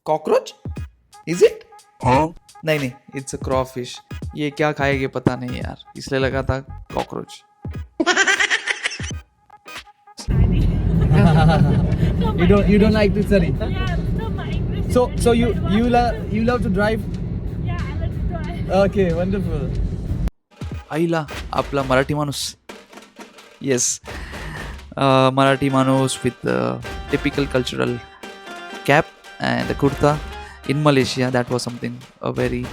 Cockroach? Is it? नहीं नहीं, it's a क्रॉफिश. ये क्या खाएगी पता नहीं यार, इसलिए लगा था cockroach. You don't like to study? Yeah, so my English is So you love to drive? yeah, I love to drive. Okay, wonderful. आईला आपला मराठी माणूस. Yes, Marathi Manus with typical cultural cap and a kurta in Malaysia. That was something very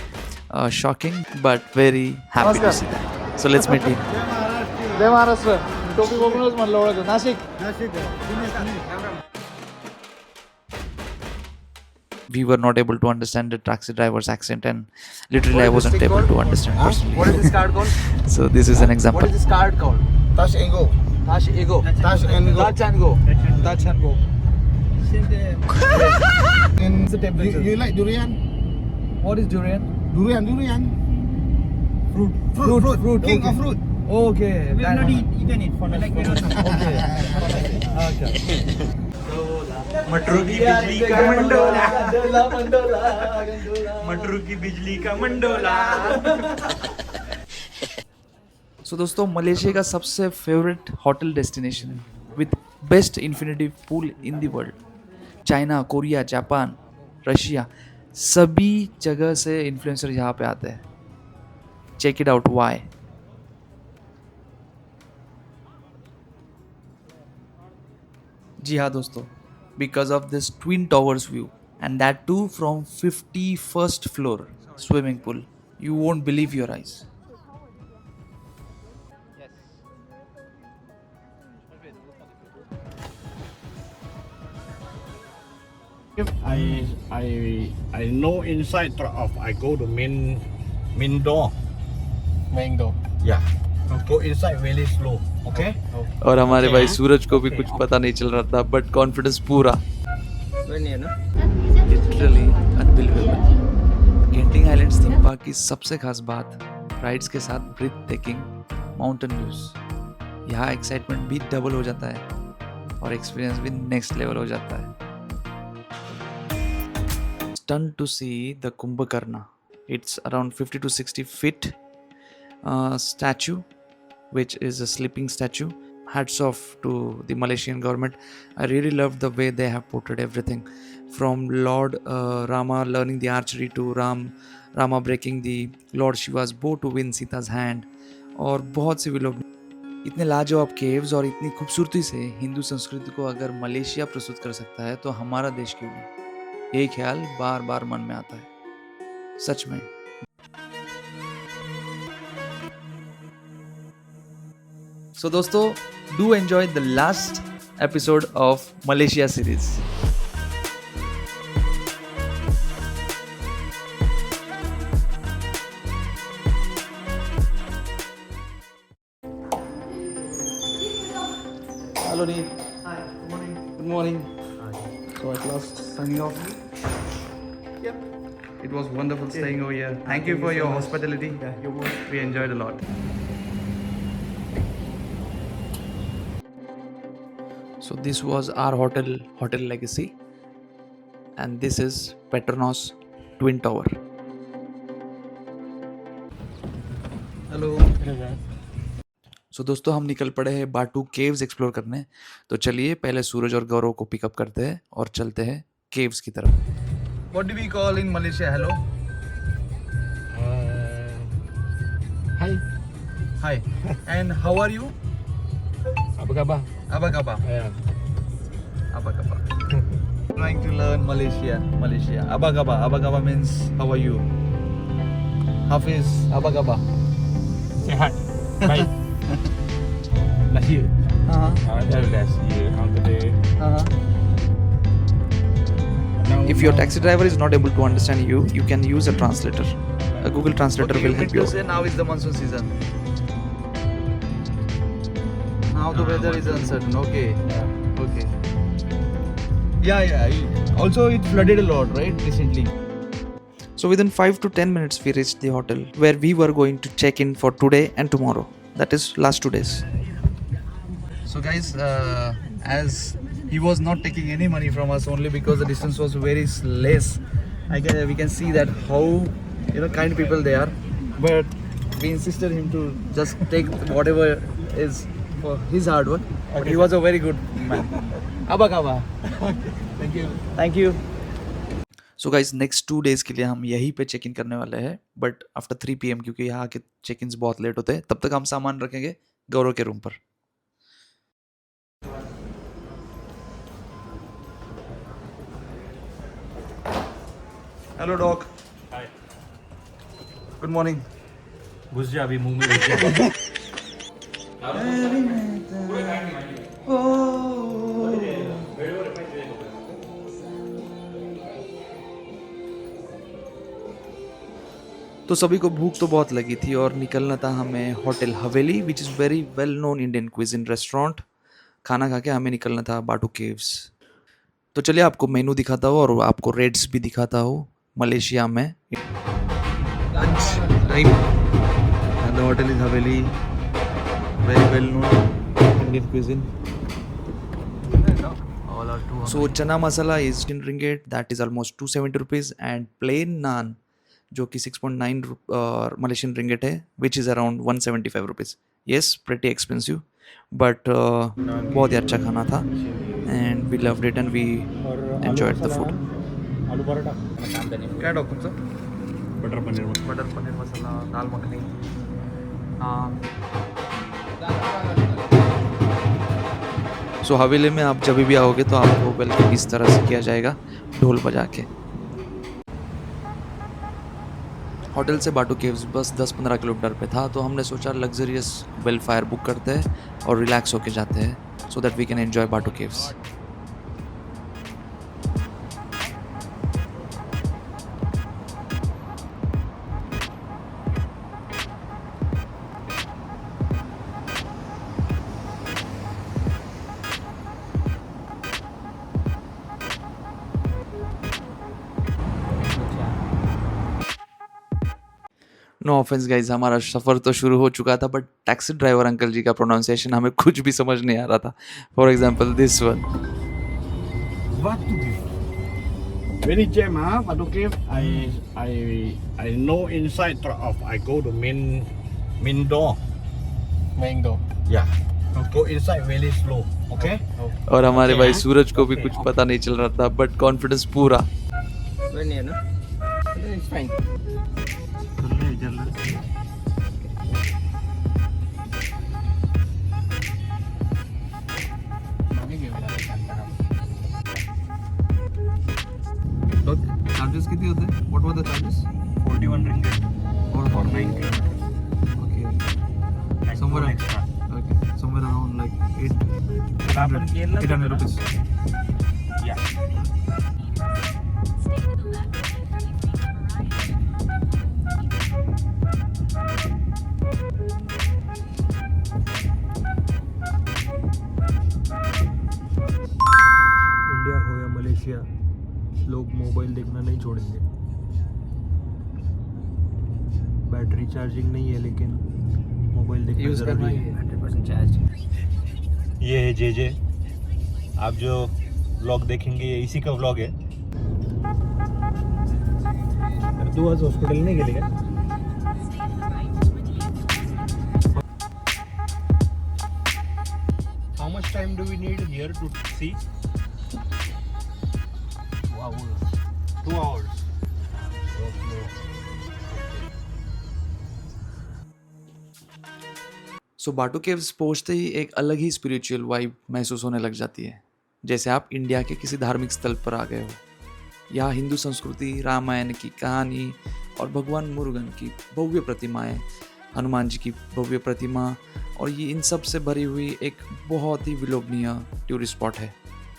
shocking, but very happy to see that. So let's meet him. जय महाराष्ट्र. टोपी बघूनच म्हणलं ओळखलं. Nashik. We were not able to understand the taxi driver's accent, and literally I wasn't able to understand personally. What is this card called? So this is an example. What is this card called? Touch and go. Touch and go. Touch and go. Touch and go. Touch and go. And What's the temperature? you like durian? What is durian? Durian. Fruit. King Okay. of fruit. Okay. We have not eaten it for like Okay. Matru की बिजली का मंडोला. मटरू की बिजली का मंडोला. सो दोस्तों, Malaysia का सबसे favourite hotel destination with best infinity pool in the world. China, Korea, Japan, Russia, सभी जगह से इन्फ्लुएंसर यहाँ पे आते हैं. Check it out. वाई? जी हाँ दोस्तों, because of this twin towers view, and that too from 51st floor swimming pool. You won't believe your eyes. I know inside of I go to main door. Main door. Yeah. Go inside really slow. Okay. और हमारे भाई सूरज को भी कुछ पता नहीं चल रहा था, बट कॉन्फिडेंस पूरा. Literally unbelievable. Genting Islands theme park की सबसे खास बात राइड्स के साथ ब्रीथ टेकिंग माउंटेन व्यूज. यहाँ एक्साइटमेंट भी डबल हो जाता है और एक्सपीरियंस भी नेक्स्ट लेवल हो जाता है. Stunned to see the Kumbhakarna. It's around 50 to 60 feet statue, which is a sleeping statue. Hats off to the Malaysian government. I really loved the way they have portrayed everything, from Lord Rama learning the archery to Rama breaking the Lord Shiva's bow to win Sita's hand. और बहुत से भी लोग. इतने लाजवाब caves और इतनी खूबसूरती से हिंदू संस्कृति को अगर मलेशिया प्रस्तुत कर सकता है तो हमारा देश क्यों नहीं. यही ख्याल बार बार मन में आता है. सच में. So दोस्तों, do enjoy the last episode of Malaysia series. Hello Neet. Hi. Good morning. Good morning. So at last signing off. Yep. It was wonderful staying over here. Thank you for your hospitality. Yeah, you're welcome. We enjoyed a lot. So this was our Hotel Legacy, and this is Petronas Twin Tower. Hello. So दोस्तों, हम निकल पड़े हैं बाटू caves explore करने. तो चलिए पहले सूरज और गौरव को पिकअप करते हैं और चलते हैं केव्स की तरफ. What do we call in Malaysia? Hello. Hi. Hi. And how are you? Apa khabar? Apa khabar? Yeah. Apa khabar? Trying to learn Malaysia. Apa khabar? Apa khabar means how are you? Hafiz, apa khabar? Sehat. Baik. Last year. Last year. How today? If your taxi driver is not able to understand you, you can use a translator. A Google Translator will help you. Say now is the monsoon season. Now the weather is uncertain. Okay. Okay. Yeah. Also, it flooded a lot, right? Recently. So within 5 to 10 minutes, we reached the hotel where we were going to check in for today and tomorrow. That is last 2 days. So guys, as he was not taking any money from us only because the distance was very less. We can see that how kind people they are, but we insisted him to just take whatever is for his hard work. But he was a very good man. Abakaba. Thank you. So guys next 2 days के लिए हम यहीं पे check in करने वाले हैं, but after 3 PM क्योंकि यहाँ के चेक इन्स बहुत लेट होते हैं. तब तक हम सामान रखेंगे गौरव के रूम पर. Hello dog. Hi. Good morning. घुस जा अभी मुंह में घुस जा. तो सभी को भूख तो बहुत लगी थी और निकलना था हमें hotel Haveli, which is very well known Indian cuisine restaurant. खाना खा के हमें निकलना था बाटू केव्स. तो चलिए आपको मेनू दिखाता हूँ और आपको रेट्स भी दिखाता हूँ मलेशिया में. Lunch time and the hotel is Haveli, very well known Indian cuisine. So chana masala is 10 ringgit, that is almost 270 rupees, and plain naan जो कि 6.9 Malaysian ringgit है, which is around 175 rupees. Yes, pretty expensive, but बहुत ही अच्छा खाना था and we loved it and we enjoyed the food. आलू पराठा. क्या dog तुमचा? बटर पनीर मसाला, दाल मखनी. सो हवेली में आप जब भी आओगे तो आपको वेलकम इस तरह से किया जाएगा, ढोल बजा के. होटल से बाटू केव्स बस 10-15 किलोमीटर पे था, तो हमने सोचा लग्जरियस वेलफेयर बुक करते हैं और रिलैक्स होके जाते हैं so that we can enjoy Batu Caves. No offence guys, हमारा सफ़र तो शुरू हो चुका था, but taxi driver uncle ji का प्रोनाउंसिएशन हमें कुछ भी समझ नहीं आ रहा था. For example this one. Very jam, huh? Batu Cave. I know inside of. I go to main door. Main door. Yeah. Go inside very slow. Okay. और हमारे भाई सूरज को भी कुछ पता नहीं चल रहा था, बट कॉन्फिडेंस पूरा. Very near, no? It's fine. Charges कितने होते हैं? What were the charges? 41 ringgit और for 9 kilometers. Okay, Somewhere extra. okay, somewhere around like 800 rupees. Yeah. India हो या मलेशिया, लोग मोबाइल देखना नहीं छोड़ेंगे. बैटरी चार्जिंग नहीं है लेकिन मोबाइल देखना यूज करना जरूरी ही है. 100% charge. ये है जे. आप जो व्लॉग देखेंगे ये इसी का व्लॉग है. तू आज हॉस्पिटल नहीं गेली का? How much time do we need here to see? 2 hours. 2 hours. सो बाटू केव्स पहुंचते ही एक अलग ही स्पिरिचुअल वाइब महसूस होने लग जाती है, जैसे आप इंडिया के किसी धार्मिक स्थल पर आ गए हो. यहाँ हिंदू संस्कृति, रामायण की कहानी और भगवान मुरुगन की भव्य प्रतिमाएं, हनुमान जी की भव्य प्रतिमा, और ये इन सब से भरी हुई एक बहुत ही विलोभनीय टूरिस्ट स्पॉट है.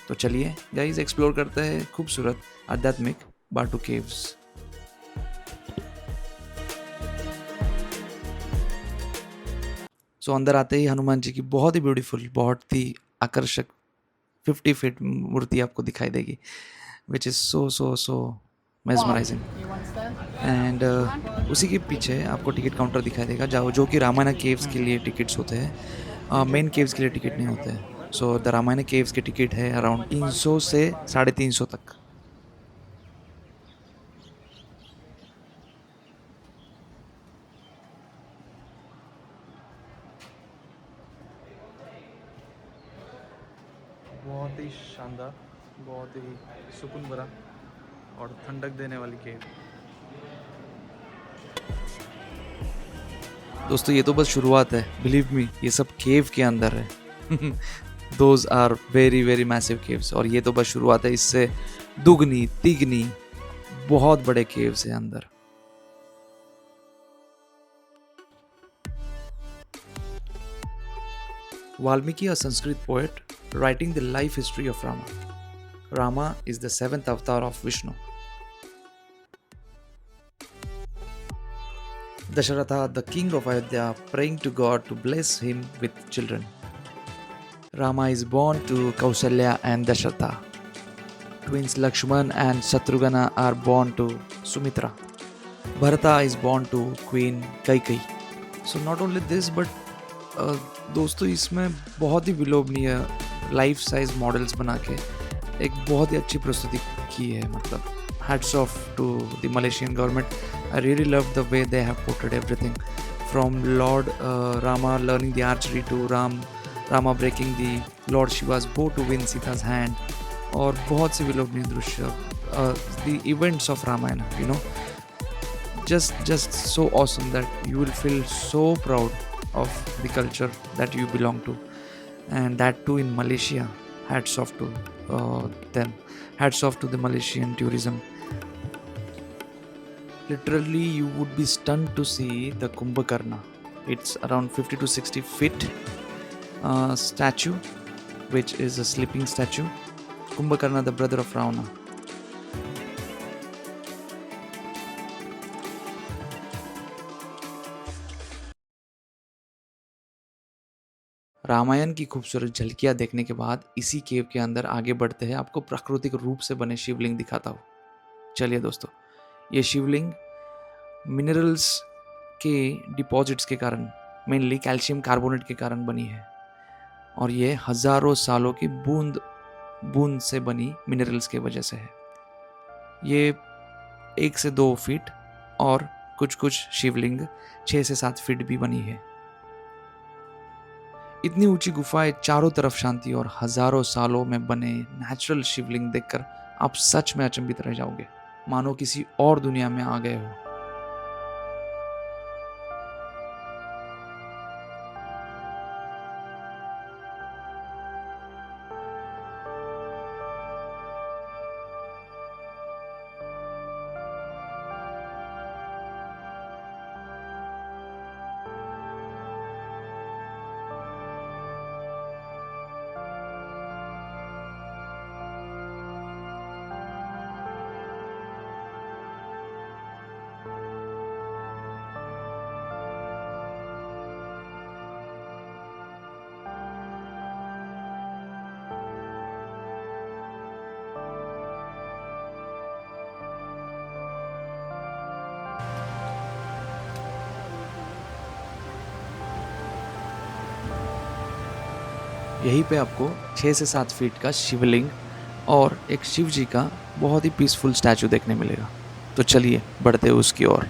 तो चलिए गाइस एक्सप्लोर करते हैं खूबसूरत आध्यात्मिक बाटू केव्स. सो अंदर आते ही हनुमान जी की बहुत ही ब्यूटीफुल, बहुत ही आकर्षक 50 फीट मूर्ति आपको दिखाई देगी, which is so mesmerising. And उसी के पीछे आपको टिकट काउंटर दिखाई देगा जो कि रामायण केव्स के लिए टिकट्स होते हैं, मेन केव्स के लिए टिकट नहीं होते हैं. सो द रामायण केव्स की टिकट है अराउंड 300 से 350 तक. बहुत ही शानदार, बहुत ही सुकून भरा और ठंडक देने वाली केव. दोस्तों ये तो बस शुरुआत है, बिलीव मी, ये सब केव के अंदर है. Those are very very massive caves, और ये तो बस शुरुआत है, इससे दुगनी तिगनी बहुत बड़े केव्स है अंदर. Valmiki, a Sanskrit poet, writing the life history of Rama. Rama is the seventh avatar of Vishnu. Dasharatha, the king of Ayodhya, praying to God to bless him with children. Rama is born to Kausalya and Dasharatha. Twins Lakshman and Shatrugana are born to Sumitra. Bharata is born to Queen Kaikeyi. So not only this, but दोस्तों इसमें बहुत ही विलोभनीय life size models बना के एक बहुत ही अच्छी प्रस्तुति की है. मतलब hats off to the Malaysian government. I really love the way they have portrayed everything from Lord Rama learning the archery to Rama breaking the Lord Shiva's bow to win Sita's hand, और बहुत से विलोभनीय दृश्य, the events of Ramayana, you know, just so awesome that you will feel so proud of the culture that you belong to, and that too in Malaysia. Hats off to them. Hats off to the Malaysian tourism. Literally you would be stunned to see the Kumbhakarna. It's around 50 to 60 feet statue, which is a sleeping statue. Kumbhakarna, the brother of Ravana. Ramayana की खूबसूरत झलकियाँ देखने के बाद इसी केव के अंदर आगे बढ़ते हैं. आपको प्राकृतिक रूप से बने शिवलिंग दिखाता हूँ. चलिए दोस्तों, ये शिवलिंग मिनरल्स के डिपॉजिट्स के कारण, मेनली कैल्शियम कार्बोनेट के कारण बनी है, और ये हजारों सालों की बूंद से बनी मिनरल्स के वजह से है. ये 1 से 2 फीट और कुछ शिवलिंग 6 से 7 फीट भी बनी है. इतनी ऊंची गुफाएं, चारों तरफ शांति, और हजारों सालों में बने नेचुरल शिवलिंग देखकर आप सच में अचंभित रह जाओगे, मानो किसी और दुनिया में आ गए हो. यहीं पे आपको 6 से 7 फीट का शिवलिंग और एक शिव जी का बहुत ही पीसफुल स्टैचू देखने मिलेगा. तो चलिए बढ़ते हैं उसकी ओर.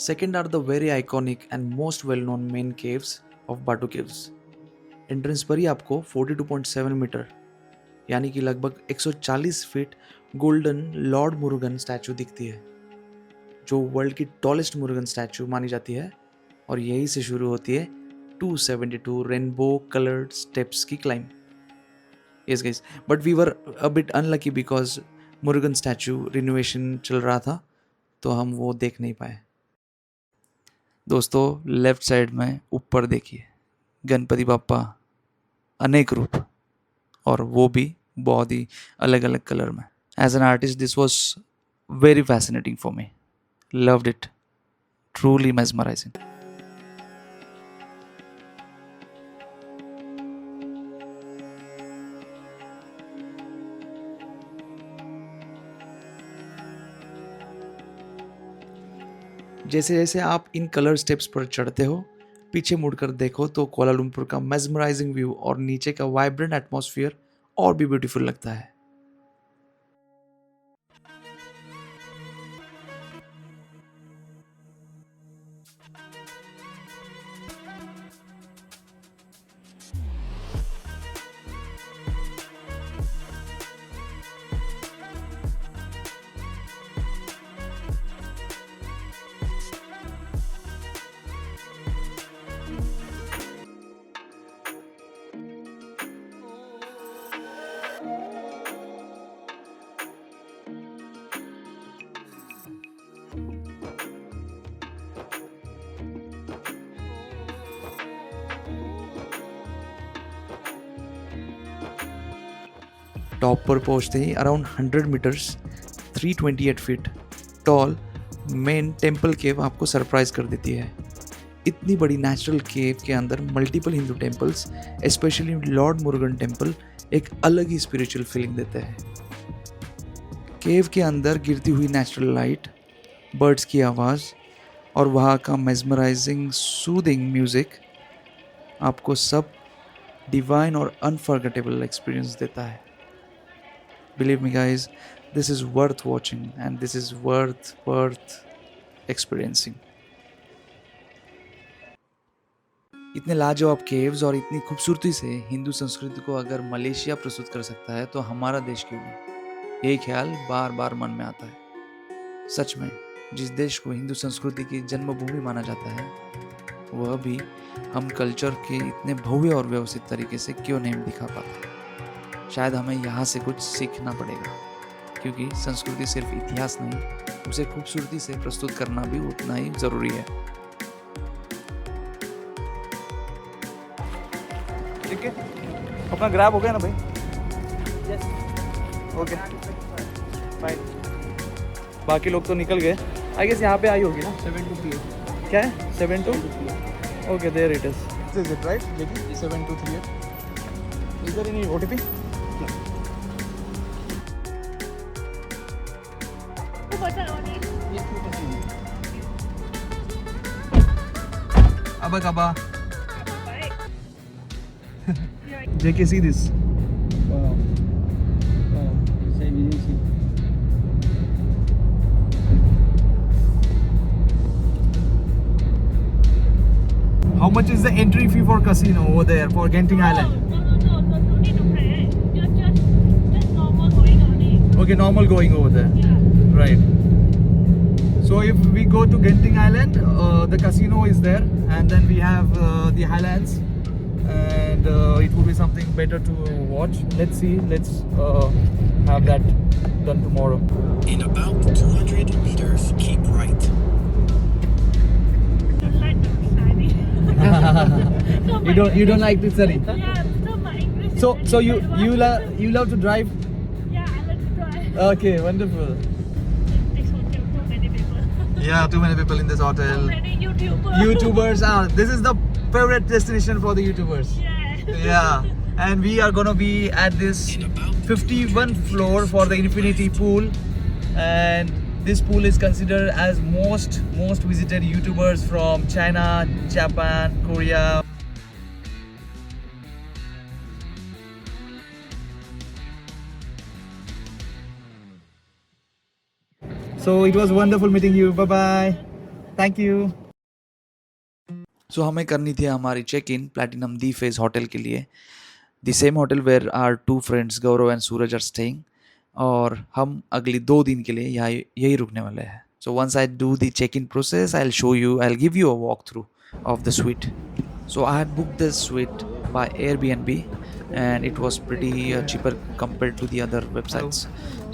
Second are the very iconic and most well-known main caves of Batu Caves. Entrance पर ही आपको 42.7 मीटर यानी कि लगभग 140 feet golden Lord Murugan statue दिखती है, जो वर्ल्ड की टॉलेस्ट मुरुगन स्टैचू मानी जाती है, और यही से शुरू होती है 272 रेनबो कलर्ड स्टेप्स की climb. Yes guys, but we were a bit unlucky because Murugan statue renovation चल रहा था, तो हम वो देख नहीं पाए. दोस्तों, लेफ्ट साइड में ऊपर देखिए गणपति बाप्पा अनेक रूप, और वो भी बहुत ही अलग अलग कलर में. As an artist this was very fascinating for me. Loved it, truly mesmerising. जैसे जैसे आप इन कलर स्टेप्स पर चढ़ते हो, पीछे मुड़कर देखो तो कोलालमपुर का मेस्मराइजिंग व्यू और नीचे का वाइब्रेंट एटमॉस्फेयर और भी ब्यूटीफुल लगता है. टॉप पर पहुंचते ही around 100 metres 328 feet tall main temple cave आपको सरप्राइज कर देती है. इतनी बड़ी नेचुरल केव के अंदर multiple Hindu temples, specially Lord Murugan temple, एक अलग ही स्पिरिचुअल फीलिंग देते हैं. केव के अंदर गिरती हुई नेचुरल लाइट, बर्ड्स की आवाज़ और वहाँ का मेस्मराइजिंग सूदिंग म्यूज़िक आपको सब डिवाइन और अनफॉरगेटेबल एक्सपीरियंस देता है. Believe me guys, this is worth watching and this is worth experiencing. इतने लाजवाब केव्स और इतनी खूबसूरती से हिंदू संस्कृति को अगर मलेशिया प्रस्तुत कर सकता है तो हमारा देश क्यों नहीं? यही ख्याल बार बार मन में आता है. सच में जिस देश को हिंदू संस्कृति की जन्मभूमि माना जाता है, वह भी हम कल्चर के इतने भव्य और व्यवस्थित तरीके से क्यों नहीं दिखा पाता. शायद हमें यहाँ से कुछ सीखना पड़ेगा, क्योंकि संस्कृति सिर्फ इतिहास नहीं, उसे खूबसूरती से प्रस्तुत करना भी उतना ही ज़रूरी है. ठीक है, अपना ग्रैब हो गया ना भाई? Okay bye. बाकी लोग तो निकल गए. आई गेस यहाँ पे आई होगी ना. 723. क्या है 72? Okay, there it is. This is it right? देखिए 7238. Is there any OTP? Button on it. Abba Kabba. Right. JK, see this. Wow. Wow. Same easy. How much is the entry fee for casino over there for Genting Island? No. No need to pay. Just normal going on it. Okay, normal going over there. Yeah. Right. So if we go to Genting Island, the casino is there, and then we have the Highlands, and it would be something better to watch. Let's see. Let's have that done tomorrow. In about 200 meters, keep right. The light is shiny. You don't like this, Sally? Yeah, so my English. is So very you bad. love to drive? Yeah, I like to drive. Okay, wonderful. This hotel, too many people. Yeah, too many people in this Too hotel. many YouTubers. YouTubers are. This is the favorite destination for the YouTubers. Yeah. Yeah, and we are gonna be at this 51 floor for the infinity pool, and this pool is considered as most visited YouTubers from China, Japan, Korea. So it was wonderful meeting you. Bye bye. Thank you. So हमें करनी थी हमारी check in Platinum the face hotel के लिए, the same hotel where are 2 friends Gaurav and Suraj are staying, और हम अगली 2 दिन के लिए यहाँ यही रुकने वाले हैं. So once I do the check-in process, I'll show you, I'll give you a walkthrough of the suite. So I had booked this suite by Airbnb and it was pretty cheaper compared to the other websites.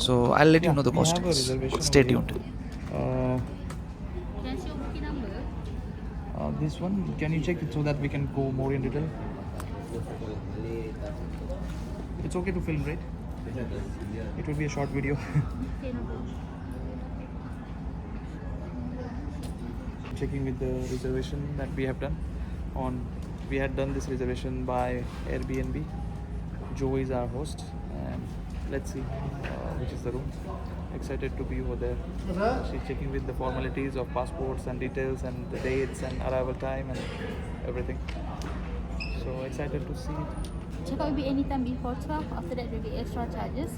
So I'll let you know the costings. Stay tuned. This one, can you check it so that we can go more in detail? It's okay to film, right? It will be a short video. Checking with the reservation that we have done we had done this reservation by Airbnb. Joe is our host and let's see which is the room. Excited to be over there. She's checking with the formalities of passports and details and the dates and arrival time and everything. So excited to see it. Check out will be anytime before 12. After that, there will be extra charges.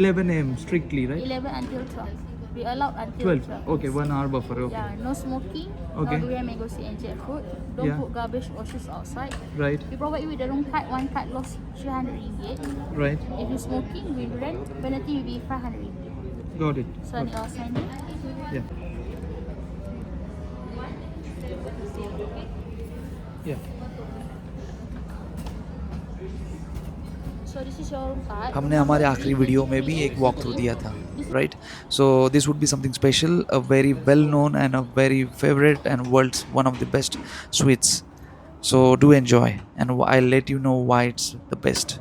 11 a.m. strictly, right? 11 until 12. We allowed until 12. 12. Okay, 1 hour buffer. Okay. Yeah, no smoking. Okay. No durian, mango, and jackfruit. Don't Yeah. put garbage or shoes outside. Right. We provide you with the room card. One card lost 300 ringgit. Right. If you smoking, we rent. Penalty will be 500 ringgit. Got it. So I need all sign in. Yeah. Yeah. So this is your room card. हमने हमारे आखिरी video में भी एक walk through दिया था, right? So this would be something special, a very well known and a very favourite and world's one of the best sweets. So do enjoy and I let you know why it's the best.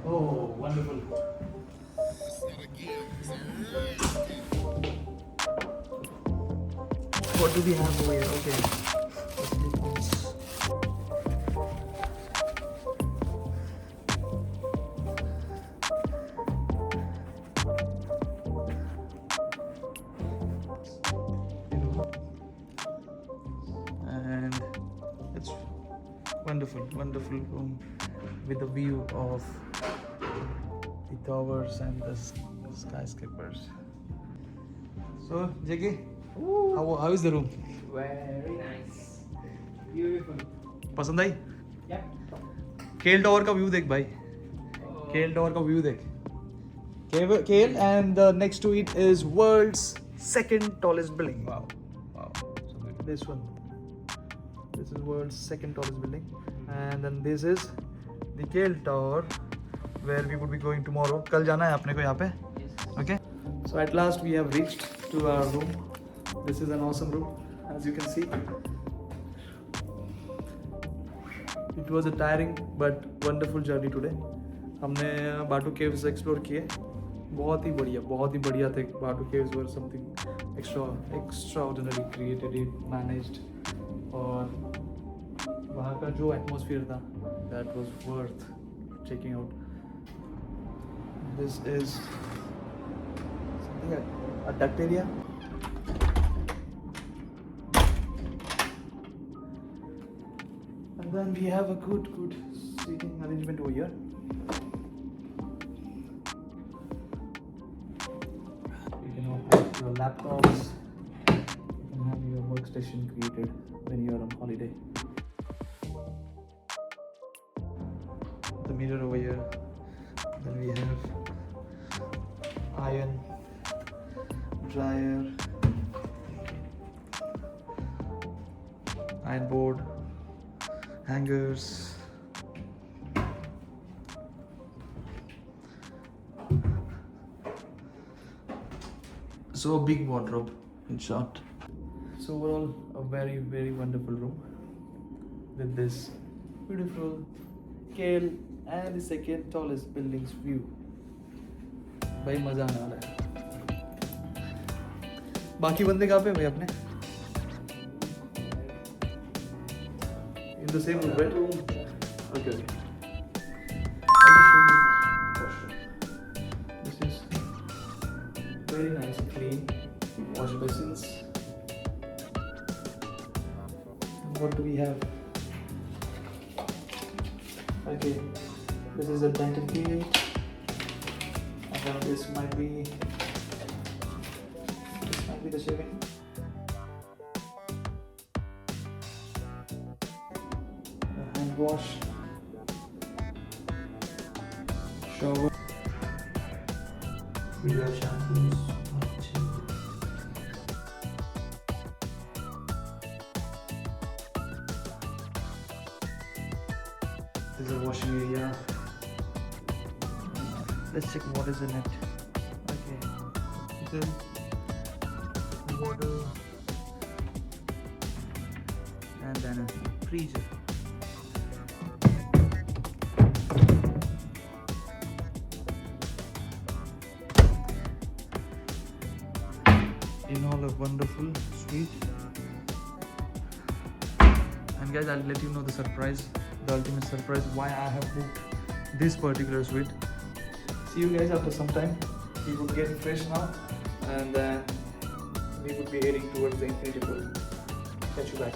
Oh wonderful. What do we have over here? Okay. And it's wonderful room with a view of the towers and the skyscrapers. So JK, how is the room? Very nice. Beautiful. पसंद आई? Yep. केल tower का view देख भाई, केल tower का view देख. Kale, and next to it is world's second tallest building. Wow. So good. This one. This is world's second tallest building, and then this is the Kale Tower where we would be going tomorrow. कल जाना है अपने को यहाँ पे. Okay. So at last we have reached to our room. This is an awesome room, as you can see. It was a tiring but wonderful journey today. हमने बाटू caves explore किए, बहुत ही बढ़िया थे. बाटू केव्स वर समथिंग एक्स्ट्राऑर्डिनरी क्रिएटेड, मैनेज्ड, और वहाँ का जो एटमॉस्फेयर था, that was worth checking out. This is something a duct area. And then we have a good seating arrangement over here. You can have your laptops, you can have your workstation created when you are on holiday. The mirror over here. Then we have iron, dryer, iron board, hangers. So a big wardrobe in short. So overall a very wonderful room with this beautiful Kale and the second tallest building's view. भाई मजा आने वाला है. बाकी बंदे कहाँ पे भाई अपने? In the same room, right? Okay. I'll just show you washroom. This is very nice, clean wash basins. And what do we have? Okay, this is a dental gate, and then this might be with the shaving. Hand wash. Shower. We have shampoos. This is a washing area. Let's check what is in it. Okay. Then water and then a freezer. In all a wonderful suite. And guys, I'll let you know the surprise, the ultimate surprise, why I have booked this particular suite. See you guys after some time. We would get fresh now, and then we would be heading towards the infinity pool. Catch you back.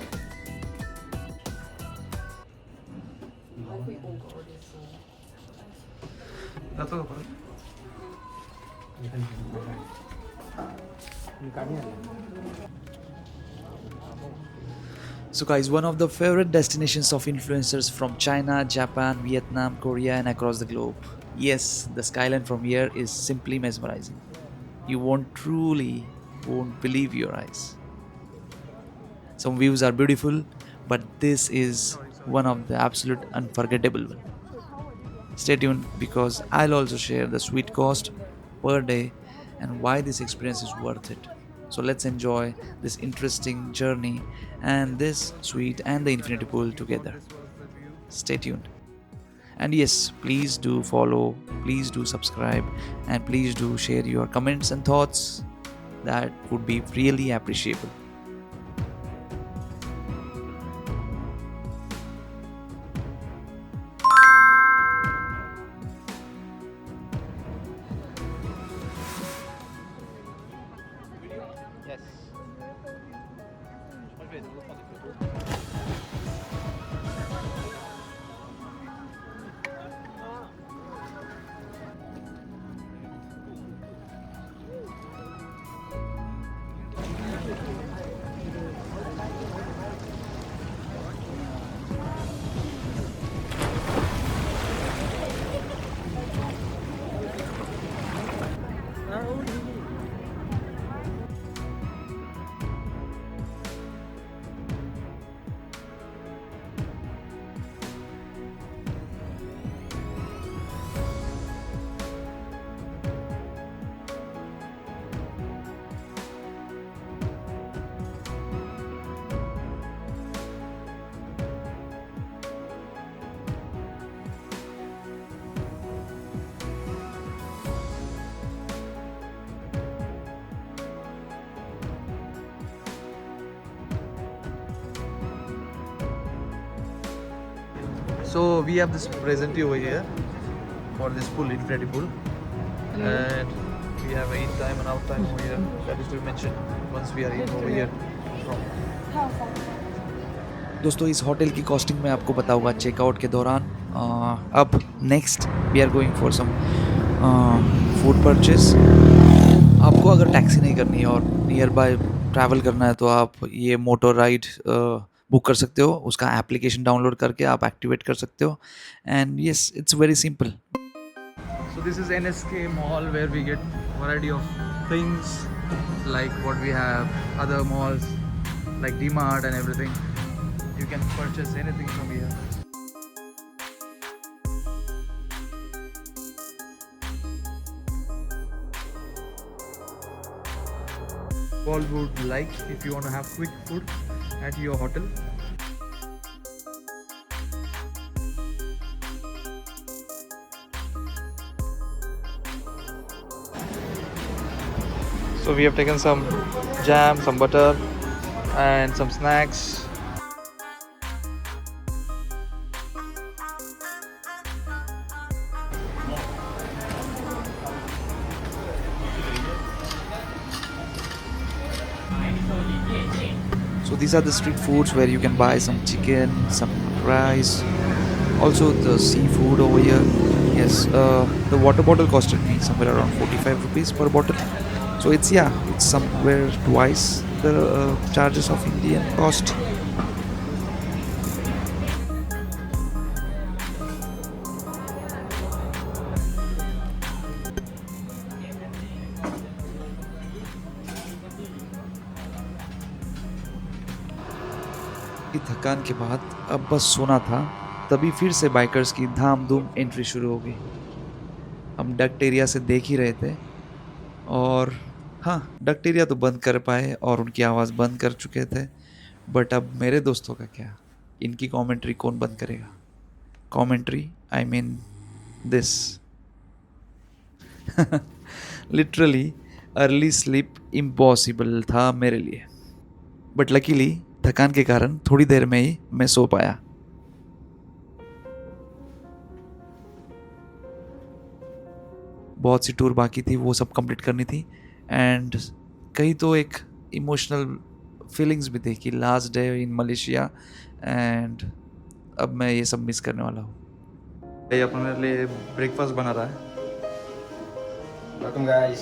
So guys, one of the favorite destinations of influencers from China, Japan, Vietnam, Korea and across the globe. Yes, the skyline from here is simply mesmerizing. You won't believe your eyes. Some views are beautiful, but this is one of the absolute unforgettable one. Stay tuned because I'll also share the suite cost per day and why this experience is worth it. So let's enjoy this interesting journey and this suite and the infinity pool together. Stay tuned. And yes, please do follow, please do subscribe, and please do share your comments and thoughts. That would be really appreciable. So we have this present over here for this pool, infinity pool, and we have an in time and out time over here. That is to be mentioned once we are in over here. दोस्तों इस hotel की costing मैं आपको बताऊंगा checkout के दौरान. अब next we are going for some food purchase. आपको अगर टैक्सी नहीं करनी है और नियर बाय ट्रैवल करना है तो आप ये मोटर राइड बुक कर सकते हो. उसका एप्लीकेशन डाउनलोड करके आप एक्टिवेट कर सकते हो. And yes, it's very simple. So this is NSK mall where we get variety of things like what we have other malls like DMart and everything. You can purchase anything from here. All would like if you want to have quick food at your hotel. So we have taken some jam, some butter and some snacks. So these are the street foods where you can buy some chicken, some rice, also the seafood over here. Yes, the water bottle costed me somewhere around 45 rupees per bottle. So it's somewhere twice the charges of Indian cost. की थकान के बाद अब बस सोना था, तभी फिर से बाइकर्स की धाम-धूम एंट्री शुरू हो गई। हम डक्ट एरिया से देख ही रहे थे और हाँ, डक्ट एरिया तो बंद कर पाए और उनकी आवाज़ बंद कर चुके थे, बट अब मेरे दोस्तों का क्या? इनकी कमेंट्री कौन बंद करेगा? Commentary I mean this. Literally early sleep impossible था मेरे लिए, बट लकीली थकान के कारण थोड़ी देर में ही मैं सो पाया। बहुत सी टूर बाकी थी, वो सब कंप्लीट करनी थी एंड कहीं तो एक इमोशनल फीलिंग्स भी थी कि last day in Malaysia and अब मैं ये सब मिस करने वाला हूँ। ये अपने लिए ब्रेकफास्ट बना रहा है। Welcome guys.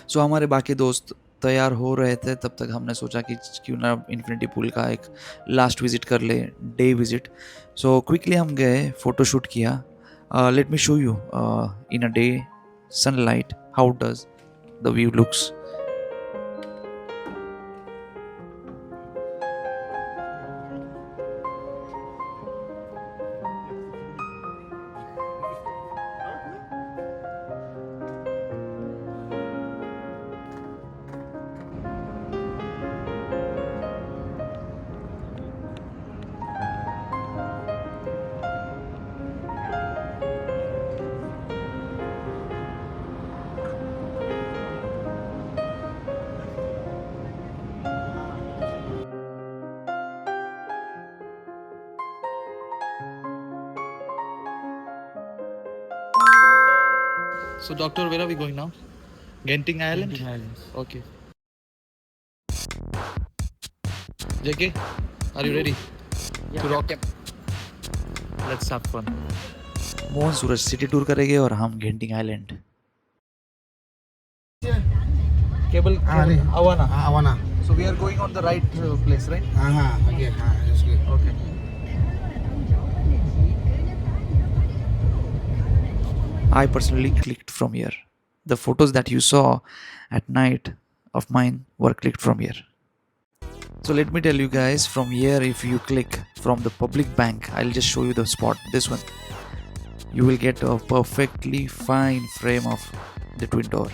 सो हमारे बाकी दोस्त तैयार हो रहे थे, तब तक हमने सोचा कि क्यों ना इन्फिनिटी पूल का एक लास्ट विजिट कर ले, डे विजिट। सो क्विकली हम गए, फ़ोटोशूट किया। Let me show you in a day sunlight how does the view looks. So doctor, where are we going now? Genting Island? Genting Islands. Okay. JK, are you ready to rock? Let's have fun. Mohan Suraj city tour करेंगे और हम Genting Island. Cable Awana. Awana. So we are going on the right place, right? Okay. That's good. Okay. I personally clicked from here. The photos that you saw at night of mine were clicked from here. So let me tell you guys, from here if you click from the public bank, I'll just show you the spot, this one. You will get a perfectly fine frame of the twin tower.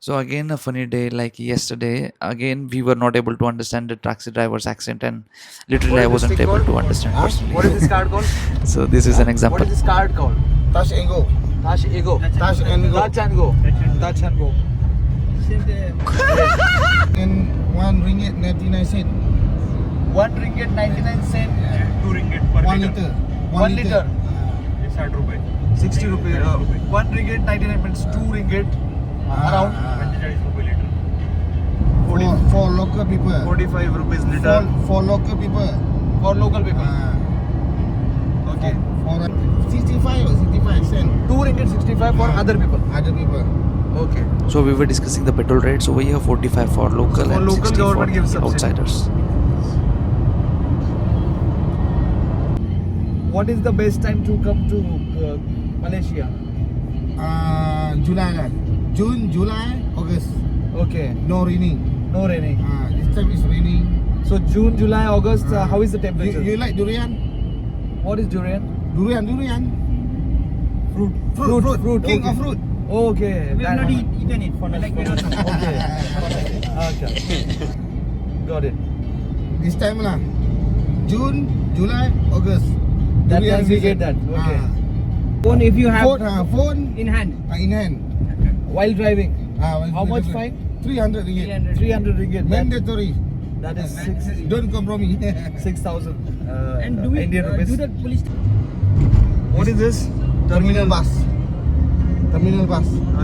So again a funny day like yesterday. Again we were not able to understand the taxi driver's accent and literally I wasn't able to understand personally. What is this card called? So this is an What example. is this card called? Touch and go. Touch Ego. Touch and go. Touch and go. Touch and go. And RM1.99. 1 ringgit 99 cent. 2 ringgit per 1 liter. liter. 1 liter. It's 60 rupees. 60 rupees. 1 ringgit 99 means 2 ringgit. Around 45 rupees liter. For local people. 45 rupees liter. For local people. For local people. Okay. For 65 or 65 cent. 2 ringgit 65 for other people. Other people. Okay. So we were discussing the petrol rates over here, 45 for local For and local 60 for government gives subsidy. outsiders. What is the best time to come to Malaysia? July lah. June, July, August. Okay. No raining. No raining. This time is raining. So June, July, August. How is the temperature? You like durian? What is durian? Durian. Fruit. King Okay. of fruit. Okay. We have that not one. eaten it for like Okay. Got it. This time lah. June, July, August. That Durian time we season. get that. Okay. Phone if you have Phone in hand. in hand. While driving, How much fine? 300 ringgit. 300 ringgit. Mandatory. That is Don't compromise. 6,000 And do we Indian rupees. do the police? What is this? Terminal bus.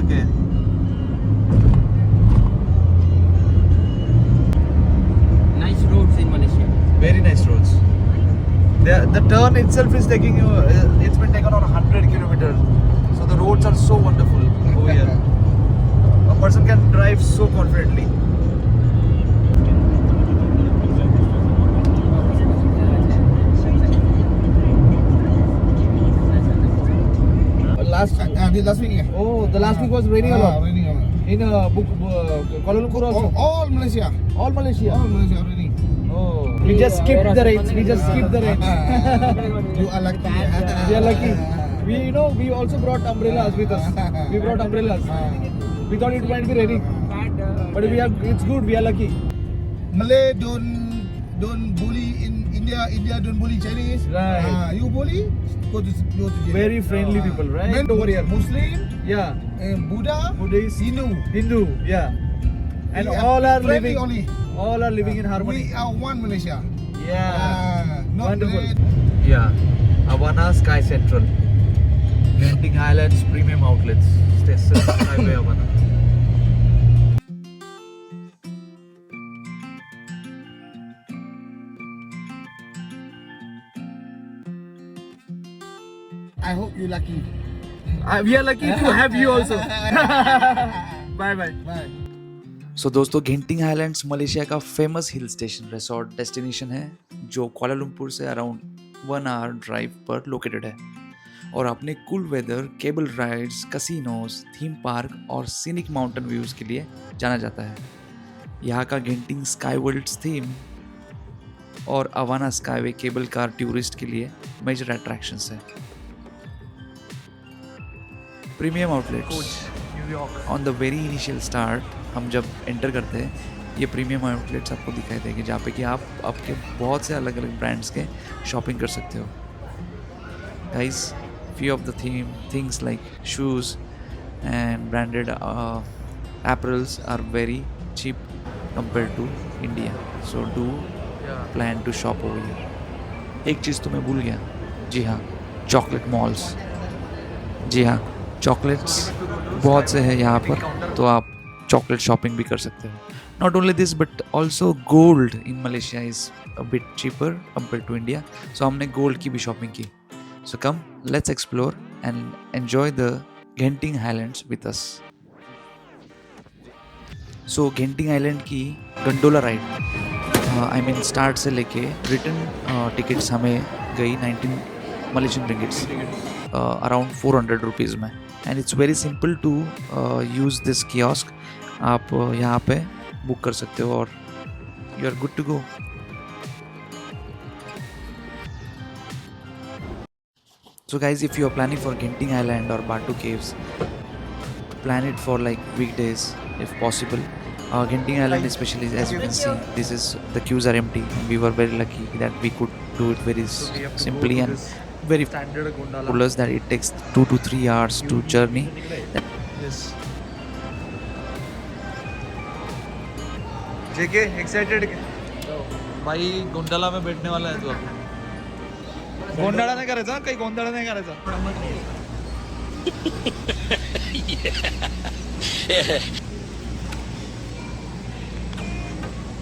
Okay. Nice roads in Malaysia. Very nice roads. the turn itself is taking you. It's been taken on 100 kilometers. So the roads are so wonderful over here. A person can drive so confidently. Last week. Oh, the last week was raining a lot. Raining a lot. In Kuala Lumpur also. All Malaysia. All Malaysia. All Malaysia raining. Oh. We just skipped the rains. We just skipped the rains. You are lucky. We are lucky. We also brought umbrellas with us. We brought umbrellas. We thought it might be raining. But it's good. We are lucky. Malay don't bully in India. India don't bully Chinese. Right. You bully, go to jail. Very friendly people, right? Men Over here. Muslim, Yeah. Buddha, Buddhist, Hindu. yeah. And We all are friendly living. only. All are living in harmony. We are one Malaysia. Yeah. Not Wonderful. red. Yeah. Havana Sky Central. Genting Highlands Premium Outlets. Station Highway Havana. I hope you lucky. We are lucky to have you also. Bye bye. Bye. So दोस्तों Genting Islands Malaysia का famous hill station resort destination है जो Kuala Lumpur से around 1 hour drive पर located है और अपने cool weather, cable rides, casinos, theme park और सीनिक माउंटेन व्यूज़ के लिए जाना जाता है। यहाँ का गेंटिंग स्काई वर्ल्ड्स थीम और Awana skyway cable car tourist के लिए मेजर अट्रैक्शंस है। Premium outlets on the very initial start हम जब एंटर करते हैं ये प्रीमियम आउटलेट्स आपको दिखाई देंगे जहाँ पे कि आप आपके बहुत से अलग अलग ब्रांड्स के शॉपिंग कर सकते हो। Guys, few of the things like shoes and branded apparels are very cheap compared to India, so do plan to shop over here. एक चीज़ तो मैं भूल गया, जी हाँ, चॉकलेट मॉल्स। जी हाँ, चॉकलेट्स बहुत से हैं यहाँ पर, तो आप चॉकलेट शॉपिंग भी कर सकते हो। Not only this but also gold in Malaysia is a bit cheaper compared to India, so हमने गोल्ड की भी शॉपिंग की। So come, let's explore and enjoy the Genting Highlands with us. So Genting Island की gondola ride start से लेके return tickets हमें गई 19 Malaysian ringgits around 400 rupees में। And it's very simple to use this kiosk. आप यहाँ पे book कर सकते हो और you are good to go. So guys, if you are planning for Genting Island or Batu Caves, plan it for like weekdays if possible. Genting Island especially, as you can see, the queues are empty and we were very lucky that we could do it very simply and very Standard gondola. told us that it takes 2 to 3 hours to journey. Yes. JK, excited? भाई गोंडला में बैठने वाला है तू अब। गोंधळा नाही करायचा, काही गोंधळ नाही करायचा।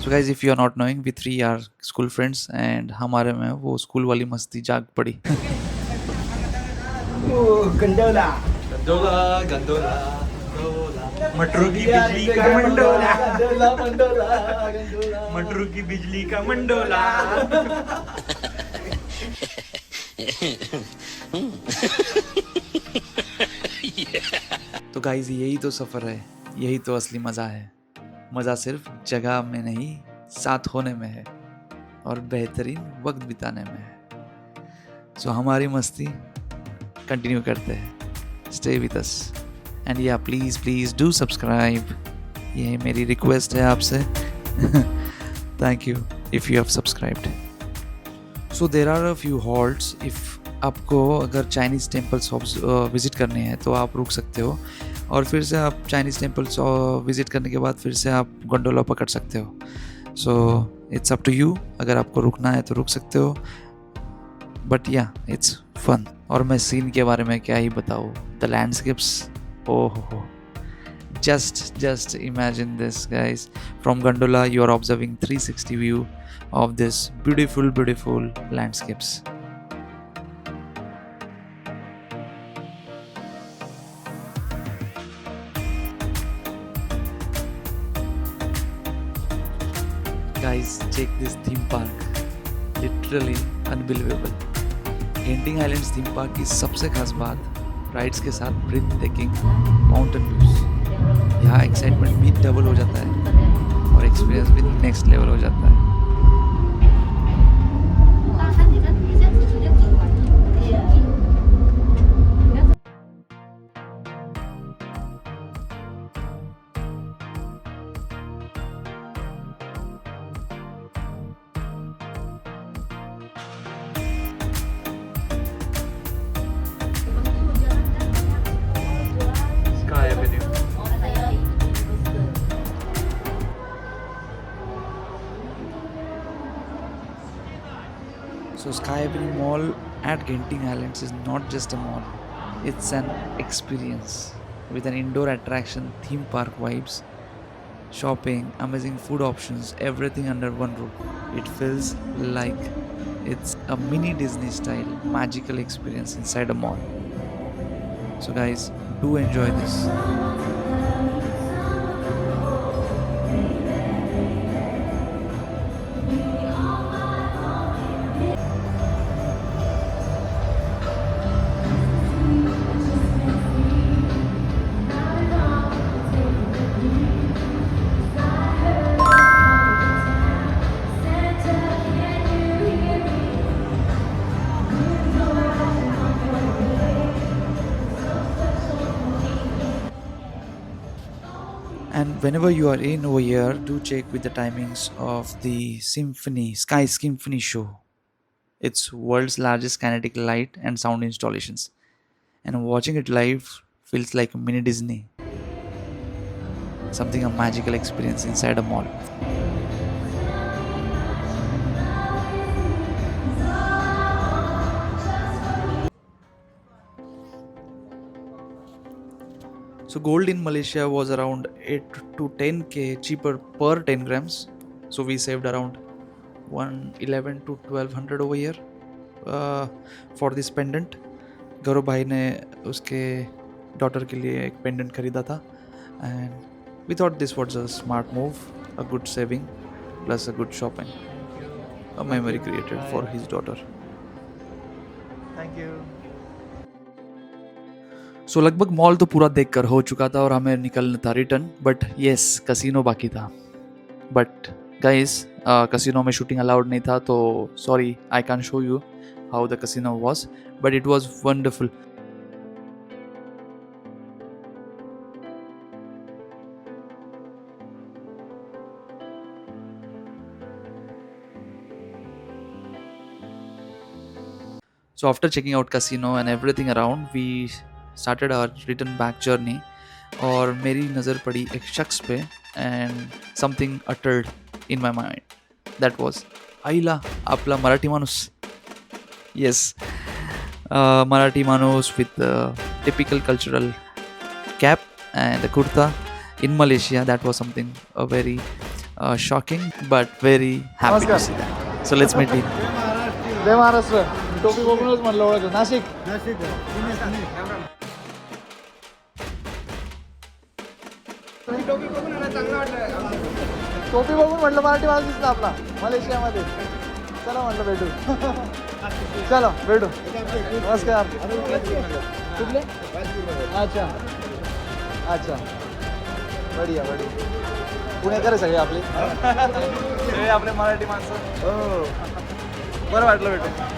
So guys, if you are not knowing, we 3 are school friends and हमारे में वो स्कूल वाली मस्ती जाग पड़ी। गंडोला गंडोला गंडोला मटरू की बिजली का मंडोला, मटरू की बिजली का मंडोला। तो गाइज यही तो सफ़र है, यही तो असली मज़ा है। मज़ा सिर्फ जगह में नहीं, साथ होने में है और बेहतरीन वक्त बिताने में है। सो हमारी मस्ती कंटिन्यू करते हैं। Stay with us and yeah please do subscribe. ये मेरी रिक्वेस्ट है आपसे। Thank you if you have subscribed. So there are a few halts. If आपको अगर चाइनीज़ टेम्पल्स विज़िट करने हैं तो आप रुक सकते हो और फिर से आप चाइनीज़ टेम्पल्स विज़िट करने के बाद फिर से आप गोंडोला पकड़ सकते हो। So it's up to you, अगर आपको रुकना है तो रुक सकते हो, बट या इट्स फन। और मैं सीन के बारे में क्या ही बताऊँ, द लैंडस्केप्स, ओह हो, just imagine this guys, from gondola you are observing 360 view of this beautiful landscapes। Guys, check this theme park. Literally unbelievable. Genting Islands theme park की सबसे खास बात राइड्स के साथ ब्रीथ टेकिंग माउंटेन व्यूज। यहाँ excitement भी double हो जाता है और एक्सपीरियंस भी नेक्स्ट लेवल हो जाता है। Sky Avenue. So Sky Avenue Mall at Genting Islands is not just a mall. It's an experience with an indoor attraction, theme park vibes, shopping, amazing food options, everything under one roof. It feels like it's a mini Disney style magical experience inside a mall. So guys, do enjoy this. And whenever you are in over here, do check with the timings of the Sky Symphony show. It's world's largest kinetic light and sound installations. And watching it live feels like a mini Disney. Something a magical experience inside a mall. So gold in Malaysia was around 8 to 10k cheaper per 10 grams. So we saved around 111 to 1200 over here for this pendant. गौरव भाई ने उसके daughter के लिए एक pendant खरीदा था and we thought this was a smart move, a good saving plus a good shopping, a memory created for his daughter. Thank you. सो लगभग mall तो पूरा देखकर हो चुका था और हमें निकलना था रिटर्न, बट येस कसिनो बाकी था. बट गाइस कसिनो में शूटिंग अलाउड नहीं था, तो sorry I can show you how the casino was, but it was wonderful. So after checking out casino and everything around, we started our return back journey. और मेरी नज़र पड़ी एक शख्स पे and something uttered in my mind. That was आईला आपला मराठी माणूस. Yes, Marathi manus with the typical cultural cap and the kurta in Malaysia. That was something very shocking but very happy to see that. So let's meet him. जय महाराष्ट्र. टोपी बघूनच म्हणलं ओळखलं. नाशिक. टोपी बघून म्हटलं मराठी माणूस दिसला आपला मलेशियामध्ये. चला म्हटलं भेटू. चलो भेटू. नमस्कार. कुठले? अच्छा अच्छा. बढिया बढिया. पुणेकर सगळे आपले. सगळे आपले मराठी माणसं. हो. बरं वाटलं भेटू.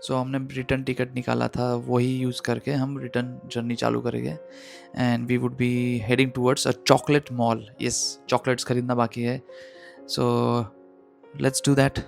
सो हमने रिटर्न टिकट निकाला था, वही यूज़ करके हम रिटर्न जर्नी चालू करेंगे. And we would be heading towards a chocolate mall. Yes, chocolates खरीदना बाकी है. So let's do that.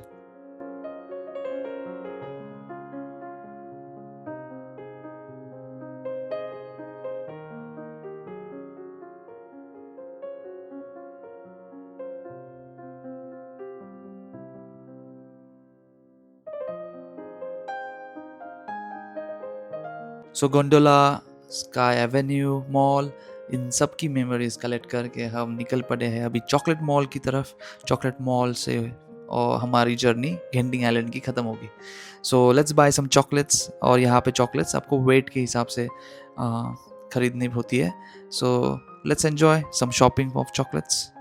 So gondola, Sky Avenue mall, इन सब की मेमोरीज कलेक्ट करके हम निकल पड़े हैं अभी चॉकलेट मॉल की तरफ. चॉकलेट मॉल से और हमारी जर्नी गेंटिंग आइलैंड की ख़त्म होगी. So let's buy some chocolates. और यहाँ पे चॉकलेट्स आपको वेट के हिसाब से खरीदनी होती है. So let's enjoy some shopping of chocolates.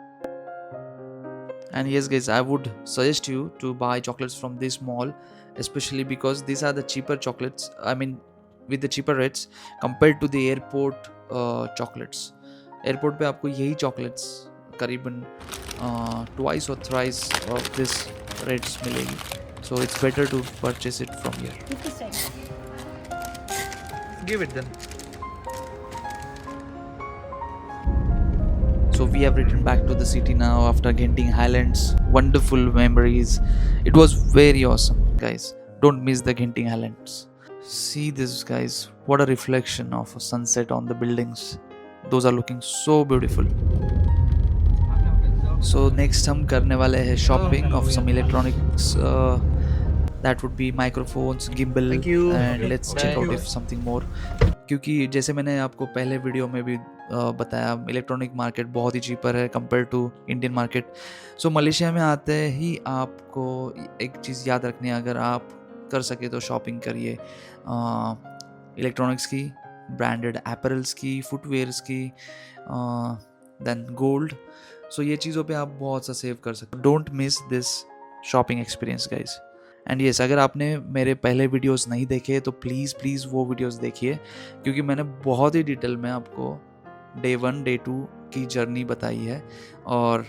And yes guys, I would suggest you to buy chocolates from this mall, especially because these are the cheaper chocolates, I mean with the cheaper rates compared to the airport chocolates. Airport पे आपको यही chocolates करीबन twice और thrice of this rates मिलेगी. So it's better to purchase it from here. 50 cents. Give it then. So we have returned back to the city now after Genting Highlands. Wonderful memories. It was very awesome, guys. Don't miss the Genting Highlands. See this, guys. What a reflection of a sunset on the buildings. Those are looking so beautiful. So next हम करने वाले हैं shopping of some electronics. That would be microphones, gimbal, Thank you. and let's check Thank out you. if something more. क्योंकि जैसे मैंने आपको पहले video में भी बताया, इलेक्ट्रॉनिक मार्केट बहुत ही चीपर है compare to Indian market. So Malaysia में आते ही आपको एक चीज़ याद रखनी है, अगर आप कर सके तो शॉपिंग करिए इलेक्ट्रॉनिक्स की, ब्रांडेड एपरल्स की, फुटवेयर्स की, देन गोल्ड. सो ये चीज़ों पे आप बहुत सा सेव कर सकते हो. Don't miss this shopping experience guys. And yes, अगर आपने मेरे पहले वीडियोस नहीं देखे तो प्लीज़ वो वीडियोस देखिए, क्योंकि मैंने बहुत ही डिटेल में आपको डे 1 डे 2 की जर्नी बताई है और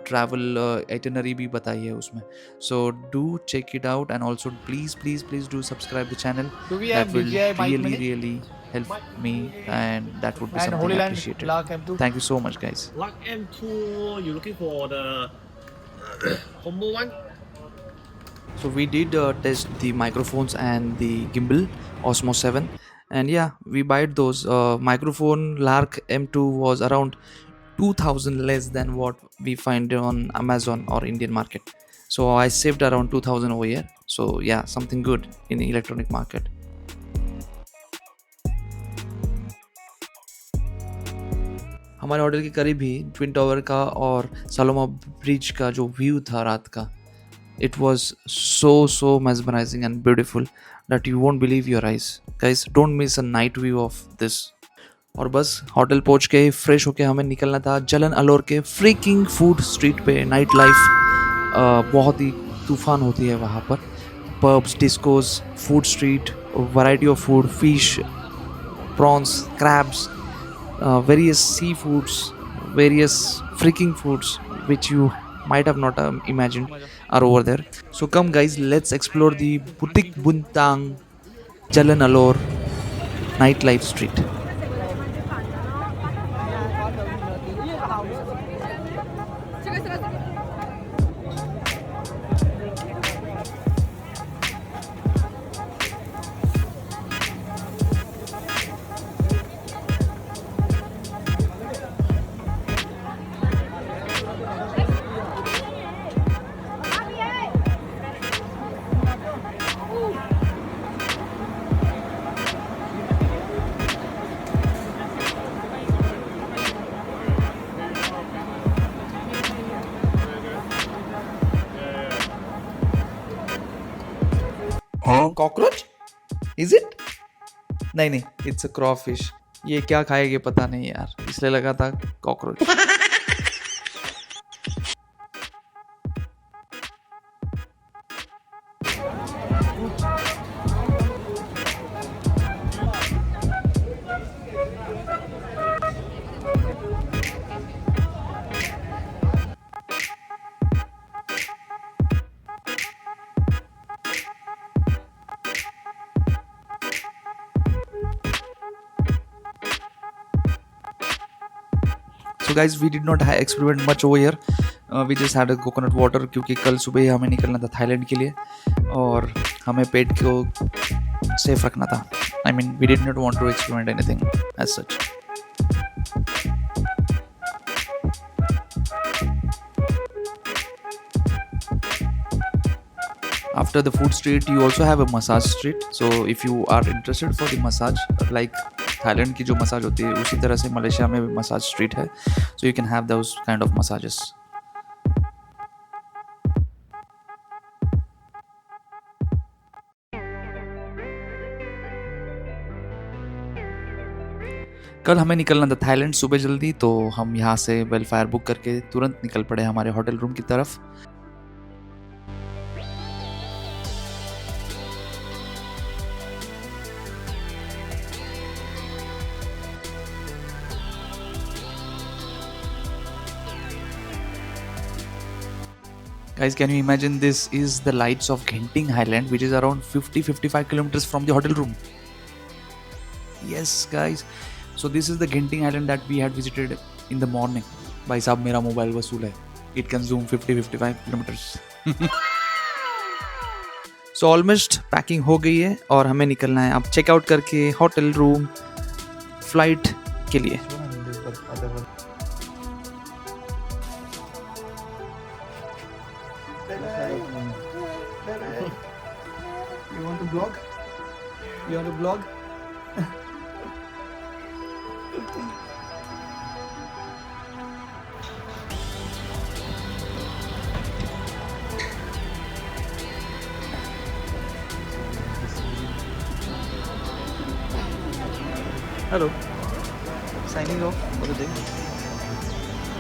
ट्रैवल आइटिनरी भी बताई है उसमें. So do check it out and also please do subscribe the channel. Do we That have will DJI mic mini? really help me, and that would be And something Holy Land appreciated. Lark M2? Thank you so much, guys. Lark M2, you're looking for the combo one? So we did test the microphones and the gimbal Osmo 7, and yeah, we bought those. Microphone Lark M2 was around 2000 less than what we find on Amazon or Indian market. So I saved around 2000 over here. So yeah, something good in the electronic market. हमारे hotel के करीब ही twin tower का और सालोमा bridge का जो view था रात का, it was so mesmerizing and beautiful that you won't believe your eyes. Guys, don't miss a night view of this. और बस होटल पहुंच के फ्रेश होके हमें निकलना था जलन अलोर के फ्रीकिंग फूड स्ट्रीट पे. नाइट लाइफ बहुत ही तूफान होती है वहाँ पर. Pubs, discoms, food street, variety of food, fish, prawns, crabs, various seafoods, various freaking foods which you might have not imagined are over there. So come guys, let's explore the Butik Buntang Jalan Alor nightlife street. Cockroach is it? नहीं, it's a क्रॉफिश. ये क्या खाएंगे पता नहीं यार, इसलिए लगा था cockroach. So guys, we did not experiment much over here. We just had a coconut water क्योंकि कल सुबह ही हमें निकलना था थाईलैंड के लिए और हमें पेट को सेफ रखना था. I mean, we did not want to experiment anything as such. After the food street, you also have a massage street. So if you are interested for the massage, like Thailand की जो massage होती है उसी तरह से Malaysia में भी massage street है. So you can have those kind of massages. कल हमें निकलना था थाईलैंड सुबह जल्दी, तो हम यहाँ से वेलफायर बुक करके तुरंत निकल पड़े हमारे होटल रूम की तरफ। Guys, can you imagine this is the lights of Genting Highland, which is around 50-55 kilometers from the hotel room. Yes, guys. So this is the Genting Island that we had visited in the morning. भाई साहब मेरा mobile वसूल है. It can zoom 50-55 kilometers. So almost packing हो गई है और हमें निकलना है अब चेकआउट करके होटल रूम फ्लाइट के लिए. You want to vlog? You want to vlog? Hello. Signing off for the day.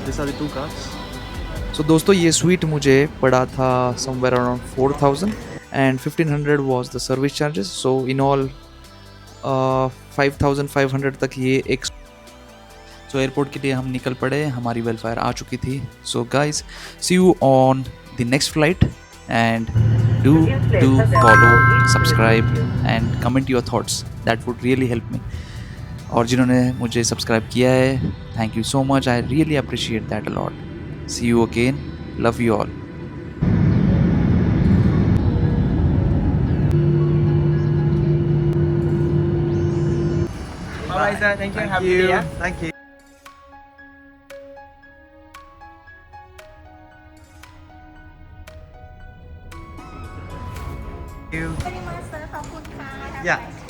These are the two cars. So दोस्तों ये स्वीट मुझे पड़ा था somewhere around 4,000 and 1,500 was the service charges. So in all 5,500 तक ये एक. So airport के लिए हम निकल पड़े, हमारी वेलफेयर आ चुकी थी. So guys, see you on the next flight and do follow, subscribe and comment your thoughts. That would really help me. और जिन्होंने मुझे सब्सक्राइब किया है, thank you so much. I really appreciate that a lot. See you again. Love you all. Alright, sir. Thank you. Happy day. Yeah? Thank you. Very much, sir. ขอบคุณค่ะ Yeah.